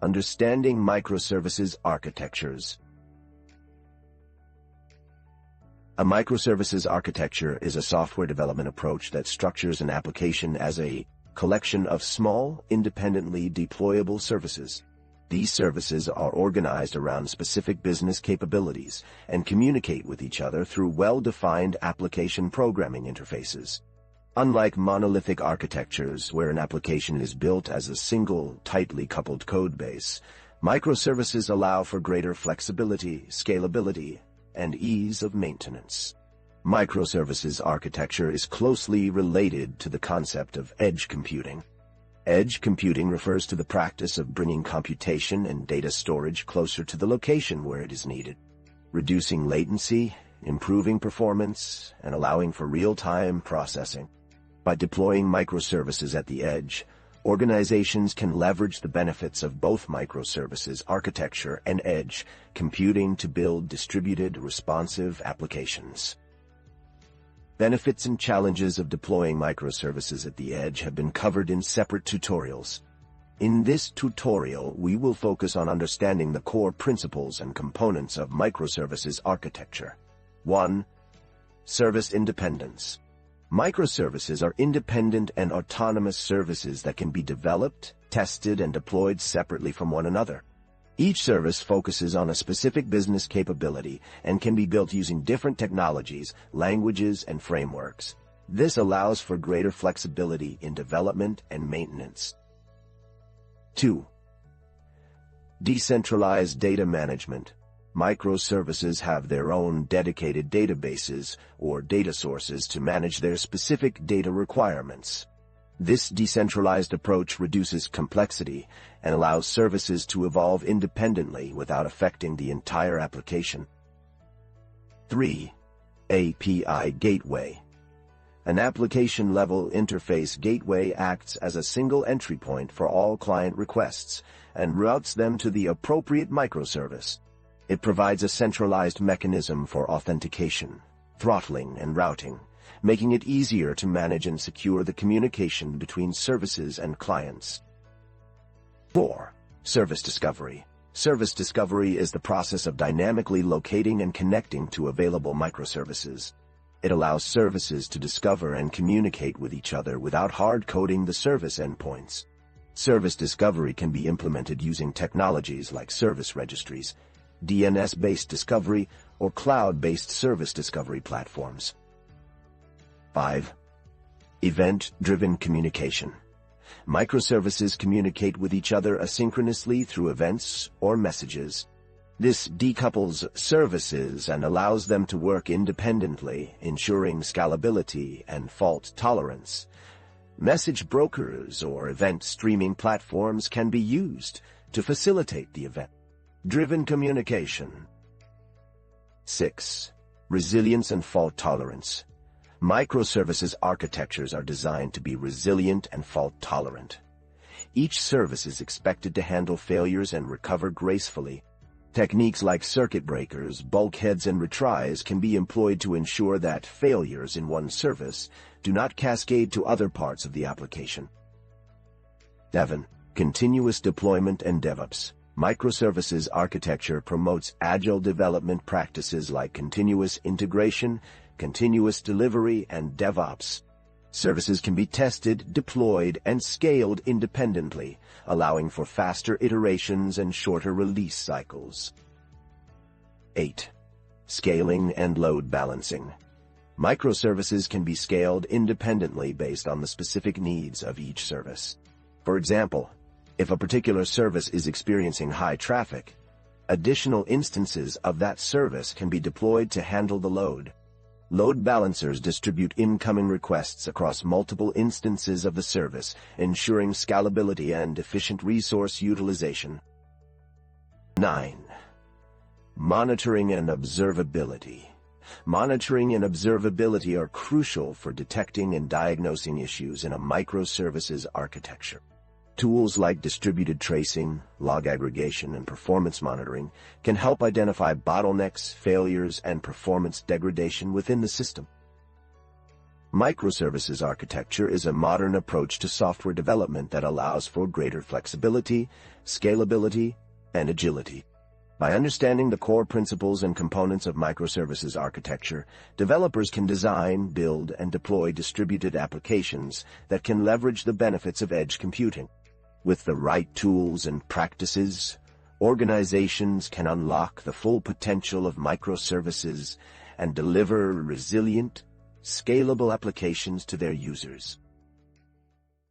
Understanding microservices architectures. A microservices architecture is a software development approach that structures an application as a collection of small, independently deployable services. These services are organized around specific business capabilities and communicate with each other through well-defined application programming interfaces. Unlike monolithic architectures where an application is built as a single, tightly coupled code base, microservices allow for greater flexibility, scalability, and ease of maintenance. Microservices architecture is closely related to the concept of edge computing. Edge computing refers to the practice of bringing computation and data storage closer to the location where it is needed, reducing latency, improving performance, and allowing for real-time processing. By deploying microservices at the edge, organizations can leverage the benefits of both microservices architecture and edge computing to build distributed, responsive applications. Benefits and challenges of deploying microservices at the edge have been covered in separate tutorials. In this tutorial, we will focus on understanding the core principles and components of microservices architecture. 1. Service independence. Microservices are independent and autonomous services that can be developed, tested, and deployed separately from one another. Each service focuses on a specific business capability and can be built using different technologies, languages, and frameworks. This allows for greater flexibility in development and maintenance. 2. Decentralized data management. Microservices have their own dedicated databases or data sources to manage their specific data requirements. This decentralized approach reduces complexity and allows services to evolve independently without affecting the entire application. 3. API gateway. An application-level interface gateway acts as a single entry point for all client requests and routes them to the appropriate microservice. It provides a centralized mechanism for authentication, throttling, and routing, making it easier to manage and secure the communication between services and clients. 4. Service discovery. Service discovery is the process of dynamically locating and connecting to available microservices. It allows services to discover and communicate with each other without hard-coding the service endpoints. Service discovery can be implemented using technologies like service registries, DNS-based discovery, or cloud-based service discovery platforms. 5. Event-driven communication. Microservices communicate with each other asynchronously through events or messages. This decouples services and allows them to work independently, ensuring scalability and fault tolerance. Message brokers or event streaming platforms can be used to facilitate the event-driven communication. 6. Resilience and fault tolerance. Microservices architectures are designed to be resilient and fault-tolerant. Each service is expected to handle failures and recover gracefully. Techniques like circuit breakers, bulkheads, and retries can be employed to ensure that failures in one service do not cascade to other parts of the application. 7. Continuous deployment and DevOps. Microservices architecture promotes agile development practices like continuous integration, continuous delivery, and DevOps. Services can be tested, deployed, and scaled independently, allowing for faster iterations and shorter release cycles. 8. Scaling and load balancing. Microservices can be scaled independently based on the specific needs of each service. For example, if a particular service is experiencing high traffic, additional instances of that service can be deployed to handle the load. Load balancers distribute incoming requests across multiple instances of the service, ensuring scalability and efficient resource utilization. 9. Monitoring and observability. Monitoring and observability are crucial for detecting and diagnosing issues in a microservices architecture. Tools like distributed tracing, log aggregation, and performance monitoring can help identify bottlenecks, failures, and performance degradation within the system. Microservices architecture is a modern approach to software development that allows for greater flexibility, scalability, and agility. By understanding the core principles and components of microservices architecture, developers can design, build, and deploy distributed applications that can leverage the benefits of edge computing. With the right tools and practices, organizations can unlock the full potential of microservices and deliver resilient, scalable applications to their users.